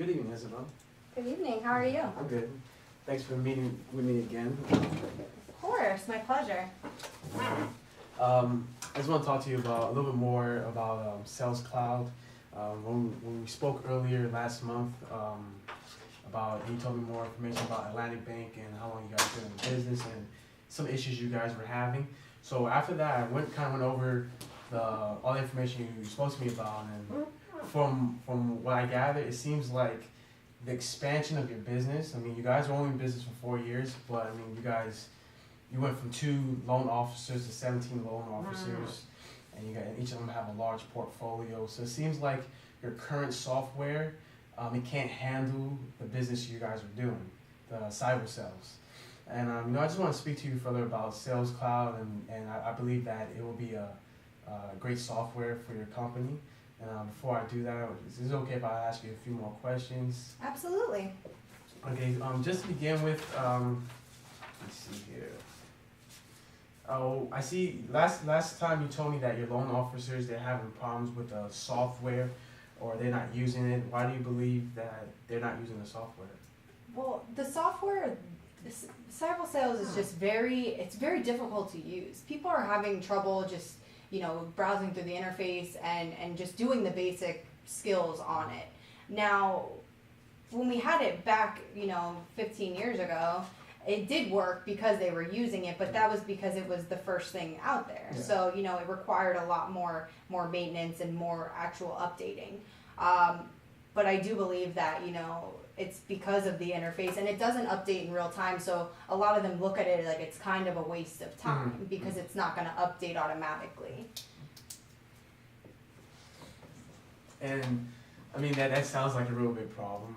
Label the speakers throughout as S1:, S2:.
S1: Good evening, Isabel.
S2: Good evening. How are you?
S1: I'm good. Thanks for meeting with me again.
S2: Of course, my pleasure.
S1: I just want to talk to you about a little bit more about Sales Cloud. When we spoke earlier last month about, you told me more information about Atlantic Bank and how long you guys been in business and some issues you guys were having. So after that, I went over all the information you spoke to me about, and from what I gather, it seems like the expansion of your business. I mean, you guys were only in business for 4 years, but I mean, you went from 2 loan officers to 17 loan officers, and each of them have a large portfolio. So it seems like your current software, it can't handle the business you guys are doing, the cyber sales. And I just want to speak to you further about Sales Cloud, and I believe that it will be a great software for your company. And before I do that, is it okay if I ask you a few more questions?
S2: Absolutely.
S1: Okay, just to begin with, let's see here. Oh, I see. Last time you told me that your loan officers, they're having problems with the software, or they're not using it. Why do you believe that they're not using the software?
S2: Well, the software, cyber sales is just it's very difficult to use. People are having trouble just, browsing through the interface and just doing the basic skills on it. Now, when we had it back, 15 years ago, it did work because they were using it, but that was because it was the first thing out there.
S1: Yeah.
S2: So, it required a lot more maintenance and more actual updating. But I do believe that, it's because of the interface, and it doesn't update in real time, so a lot of them look at it like it's kind of a waste of time because it's not going to update automatically.
S1: And I mean, that sounds like a real big problem.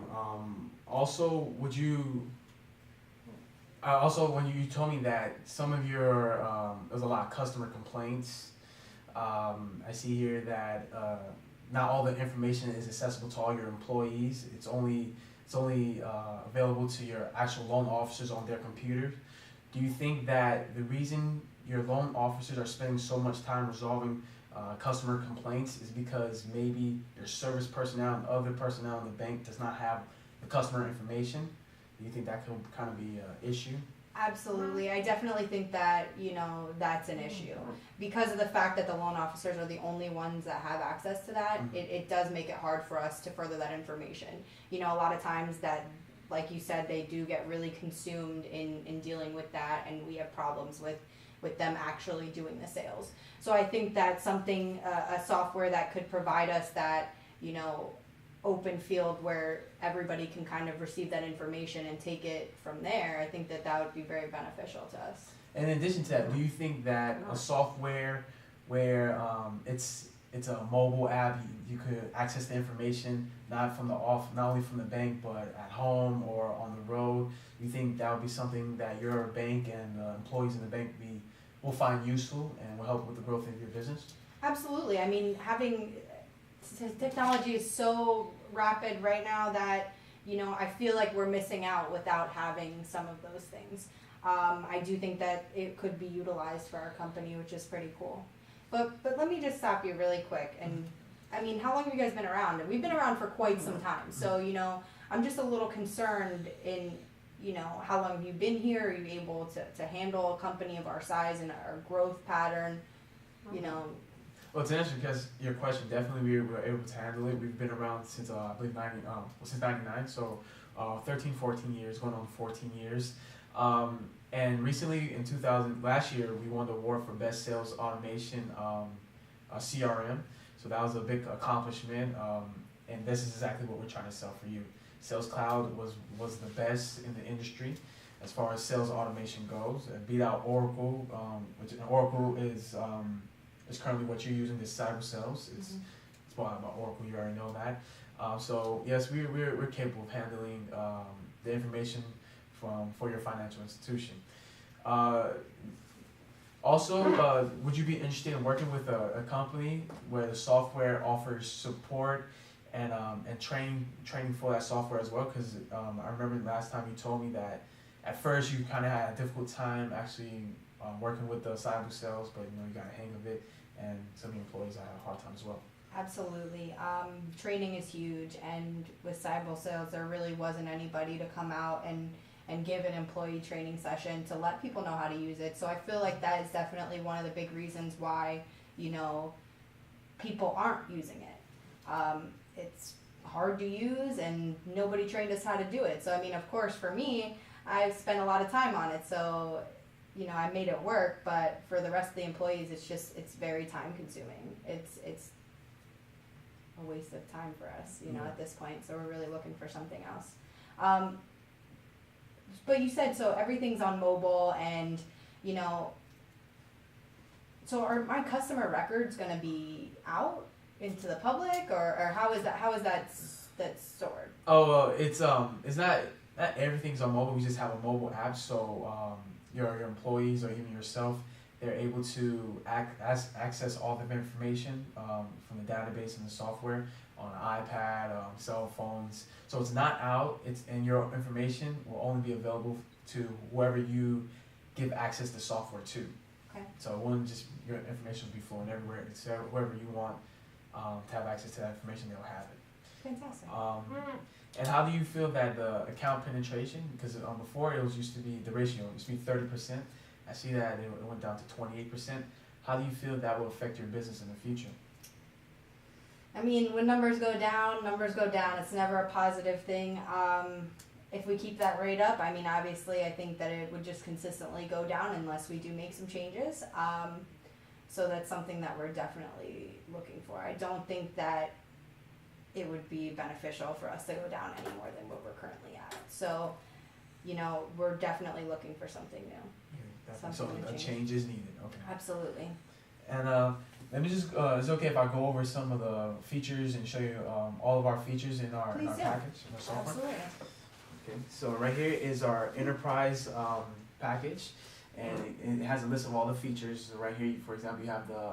S1: Also, when you told me that some of your, there's a lot of customer complaints. I see here that not all the information is accessible to all your employees. It's only available to your actual loan officers on their computers. Do you think that the reason your loan officers are spending so much time resolving customer complaints is because maybe your service personnel and other personnel in the bank does not have the customer information? Do you think that could kind of be an issue?
S2: Absolutely. I definitely think that, that's an issue. Because of the fact that the loan officers are the only ones that have access to that, it does make it hard for us to further that information. A lot of times that, like you said, they do get really consumed in dealing with that, and we have problems with them actually doing the sales. So I think that something, a software that could provide us that, open field where everybody can kind of receive that information and take it from there, I think that would be very beneficial to us.
S1: And in addition to that, do you think that a software where it's a mobile app, you could access the information not only from the bank but at home or on the road, you think that would be something that your bank and employees in the bank will find useful and will help with the growth of your business?
S2: Absolutely. I mean, technology is so rapid right now that I feel like we're missing out without having some of those things. I do think that it could be utilized for our company, which is pretty cool. But let me just stop you really quick. And I mean, how long have you guys been around? And we've been around for quite some time. So I'm just a little concerned in how long have you been here? Are you able to handle a company of our size and our growth pattern?
S1: Well, to answer your question, definitely we were able to handle it. We've been around since I believe since '99, so 13, 14 years, going on 14 years. And recently in last year, we won the award for Best Sales Automation CRM. So that was a big accomplishment. And this is exactly what we're trying to sell for you. Sales Cloud was the best in the industry as far as sales automation goes. It beat out Oracle, which Oracle is currently what you're using, this cyber sales. It's bought by Oracle, you already know that. So yes, we're capable of handling the information for your financial institution. Also, would you be interested in working with a company where the software offers support and training for that software as well? Because I remember last time you told me that at first you kind of had a difficult time actually working with the cyber sales, but you got a hang of it, and some of your employees had a hard time as well.
S2: Absolutely. Training is huge, and with Cybele Sales, there really wasn't anybody to come out and give an employee training session to let people know how to use it. So I feel like that is definitely one of the big reasons why, you know, people aren't using it. It's hard to use, and nobody trained us how to do it. So I mean, of course, for me, I've spent a lot of time on it, so you know, I made it work. But for the rest of the employees, it's very time consuming. It's a waste of time for us, you know, at this point. So we're really looking for something else. But you said, so everything's on mobile, and you know, so are my customer records going to be out into the public, or how is that stored?
S1: Oh, well, it's not everything's on mobile. We just have a mobile app, so your employees or even yourself, they're able to access all the information from the database and the software on an iPad, cell phones. So it's not out. And your information will only be available to whoever you give access to software to.
S2: Okay.
S1: So it wouldn't just, your information will be flowing everywhere. It's whoever you want to have access to that information, they'll have it.
S2: Fantastic.
S1: And how do you feel that the account penetration, because before it used to be, the ratio used to be 30%. I see that it went down to 28%. How do you feel that will affect your business in the future?
S2: I mean, when numbers go down. It's never a positive thing. If we keep that rate up, I mean, obviously, I think that it would just consistently go down unless we do make some changes. So that's something that we're definitely looking for. I don't think that it would be beneficial for us to go down any more than what we're currently at. So, you know, we're definitely looking for something new.
S1: So a change is needed. Okay.
S2: Absolutely.
S1: And let me just, is it okay if I go over some of the features and show you all of our features in our
S2: Please do.
S1: package, in our software?
S2: Absolutely.
S1: Okay, so right here is our enterprise package, and it has a list of all the features. So right here, for example, you have the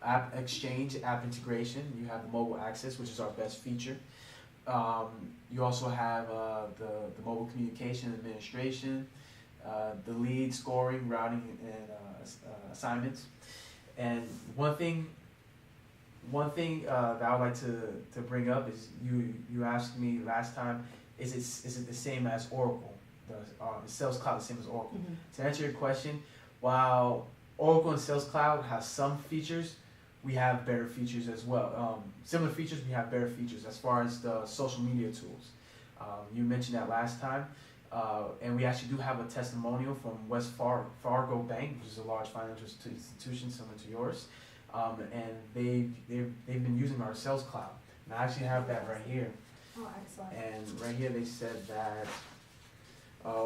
S1: app exchange, app integration. You have the mobile access, which is our best feature. You also have the mobile communication administration, the lead scoring, routing, and assignments. And one thing that I would like to bring up is you asked me last time, is it the same as Oracle? The Sales Cloud the same as Oracle?
S2: Mm-hmm.
S1: To answer your question, while Oracle and Sales Cloud have some features, we have better features as well. Similar features, we have better features as far as the social media tools. You mentioned that last time. And we actually do have a testimonial from West Fargo Bank, which is a large financial institution similar to yours. And they've been using our Sales Cloud. And I actually have that right here.
S2: Oh, excellent.
S1: And right here they said that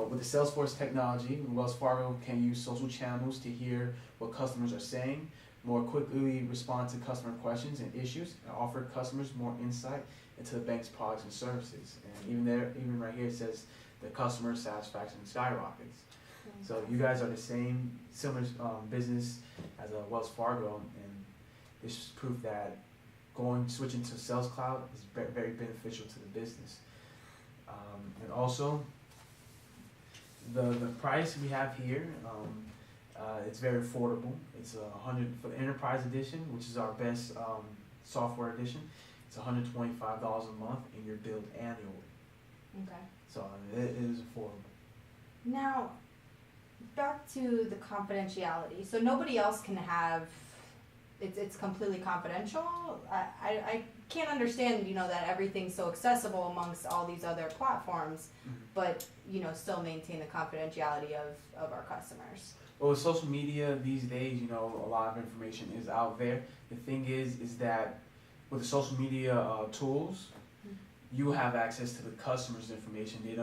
S1: with the Salesforce technology, Wells Fargo can use social channels to hear what customers are saying, more quickly respond to customer questions and issues, and offer customers more insight into the bank's products and services. And even right here it says the customer satisfaction skyrockets. So you guys are the similar business as a Wells Fargo, and this is proof that switching to Sales Cloud is very beneficial to the business. And also, the price we have here, it's very affordable. It's $100 for the Enterprise Edition, which is our best software edition. It's $125 a month, and you're billed annually.
S2: Okay.
S1: So it is affordable.
S2: Now, back to the confidentiality. So nobody else can have, it's completely confidential. I can't understand, you know, that everything's so accessible amongst all these other platforms, but, you know, still maintain the confidentiality of our customers.
S1: Well, with social media these days, you know, a lot of information is out there. The thing is that with the social media tools, you have access to the customer's information. It's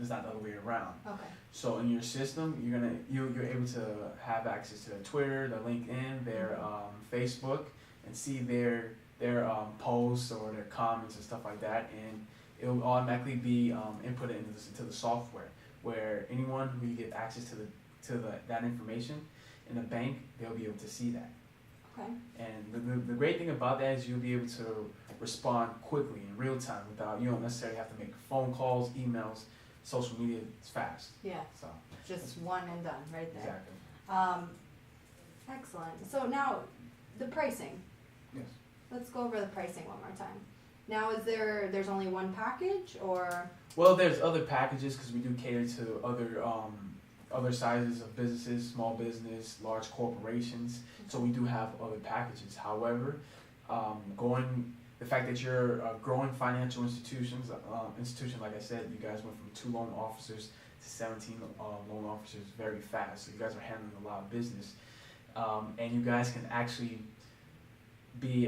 S1: not the other way around.
S2: Okay.
S1: So in your system, you're able to have access to their Twitter, their LinkedIn, their Facebook, and see their posts or their comments and stuff like that, and it will automatically be inputted into the software, where anyone who you get access to that information in the bank, they'll be able to see that.
S2: Okay.
S1: And the great thing about that is you'll be able to respond quickly in real time you don't necessarily have to make phone calls, emails. Social media is fast.
S2: Yeah.
S1: So
S2: just one and done right there.
S1: Exactly.
S2: Excellent. So now, the pricing.
S1: Yes.
S2: Let's go over the pricing one more time. Now, there's only one package, or?
S1: Well, there's other packages because we do cater to other sizes of businesses, small business, large corporations. So we do have other packages. However, the fact that you're a growing financial institution, like I said, you guys went from 2 loan officers to 17 loan officers very fast. So you guys are handling a lot of business, and you guys can actually be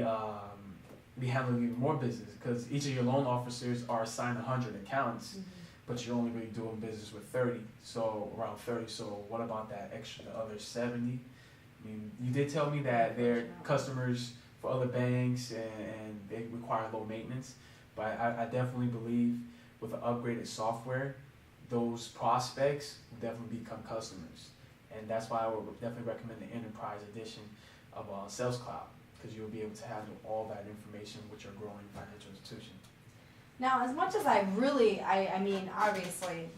S1: handling even more business because each of your loan officers are assigned 100 accounts, but you're only really doing business with 30, so around 30. So what about that extra, the other 70? I mean, you did tell me that they're customers for other banks and they require low maintenance, but I definitely believe with the upgraded software, those prospects will definitely become customers, and that's why I would definitely recommend the Enterprise Edition of Sales Cloud, because you'll be able to handle all that information with your growing financial institution.
S2: Now, as much as I mean, obviously,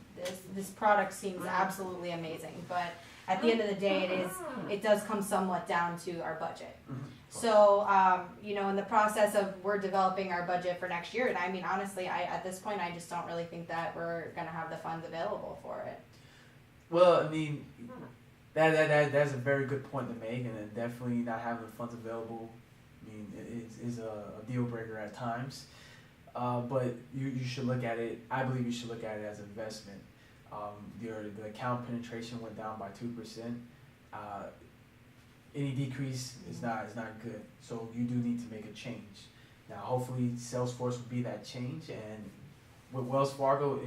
S2: this product seems absolutely amazing, but at the end of the day, it does come somewhat down to our budget. So, in the process of we're developing our budget for next year, and I mean, honestly, at this point, I just don't really think that we're gonna have the funds available for it.
S1: Well, I mean, that's a very good point to make, and then definitely not having the funds available, I mean, it is a deal breaker at times. But you should look at it. I believe you should look at it as an investment. The account penetration went down by 2%. Any decrease is not good. So you do need to make a change. Now, hopefully, Salesforce will be that change. And with Wells Fargo,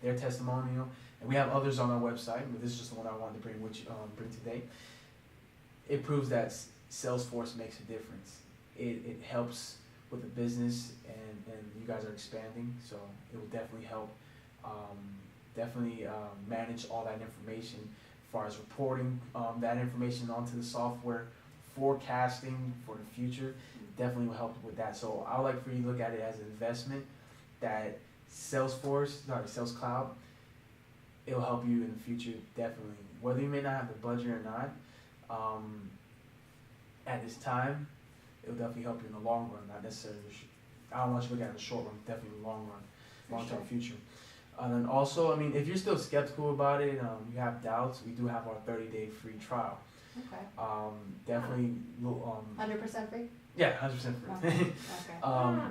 S1: their testimonial, and we have others on our website, but this is just the one I wanted to bring today. It proves that Salesforce makes a difference. It helps with the business, and you guys are expanding, so it will definitely help. Manage all that information as far as reporting that information onto the software, forecasting for the future. Definitely will help with that. So I would like for you to look at it as an investment that Sales Cloud, it'll help you in the future, definitely. Whether you may not have the budget or not, at this time, it'll definitely help you in the long run, not necessarily I don't want you to look at it in the short run, definitely in the long run, long-term future. And then also, I mean, if you're still skeptical about it, you have doubts, we do have our 30-day free trial.
S2: Okay.
S1: Definitely.
S2: 100% free?
S1: Yeah, 100% free.
S2: Okay.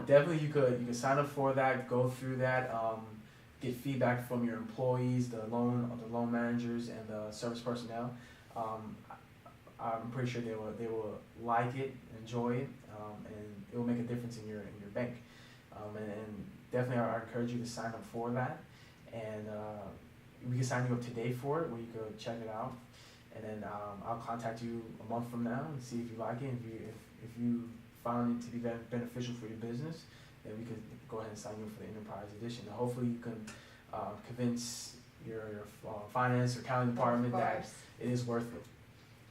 S1: Definitely, you could sign up for that, go through that, get feedback from your employees, the loan managers, and the service personnel. I'm pretty sure they will like it, enjoy it, and it will make a difference in your bank. And definitely, I encourage you to sign up for that. And we can sign you up today for it, where you could check it out. And then I'll contact you a month from now and see if you like it. If you found it to be beneficial for your business, then we could go ahead and sign you up for the Enterprise Edition. And hopefully, you can convince your finance or accounting department that it is worth it.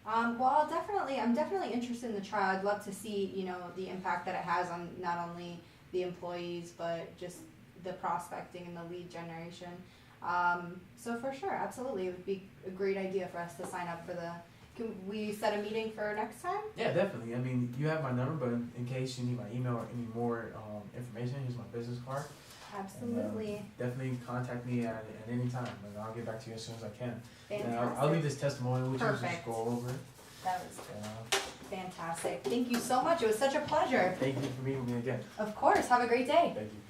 S2: Well, I'm definitely interested in the trial. I'd love to see, the impact that it has on not only the employees, but just the prospecting and the lead generation. So for sure, absolutely, it would be a great idea for us to sign up for can we set a meeting for next time?
S1: Yeah, definitely. I mean, you have my number, but in case you need my email or any more information, here's my business card.
S2: Absolutely.
S1: And, definitely contact me at any time, and I'll get back to you as soon as I can.
S2: Fantastic.
S1: And I'll leave this testimonial with you, just go over it.
S2: That was fantastic. Thank you so much. It was such a pleasure.
S1: Thank you for meeting me again.
S2: Of course. Have a great day.
S1: Thank you.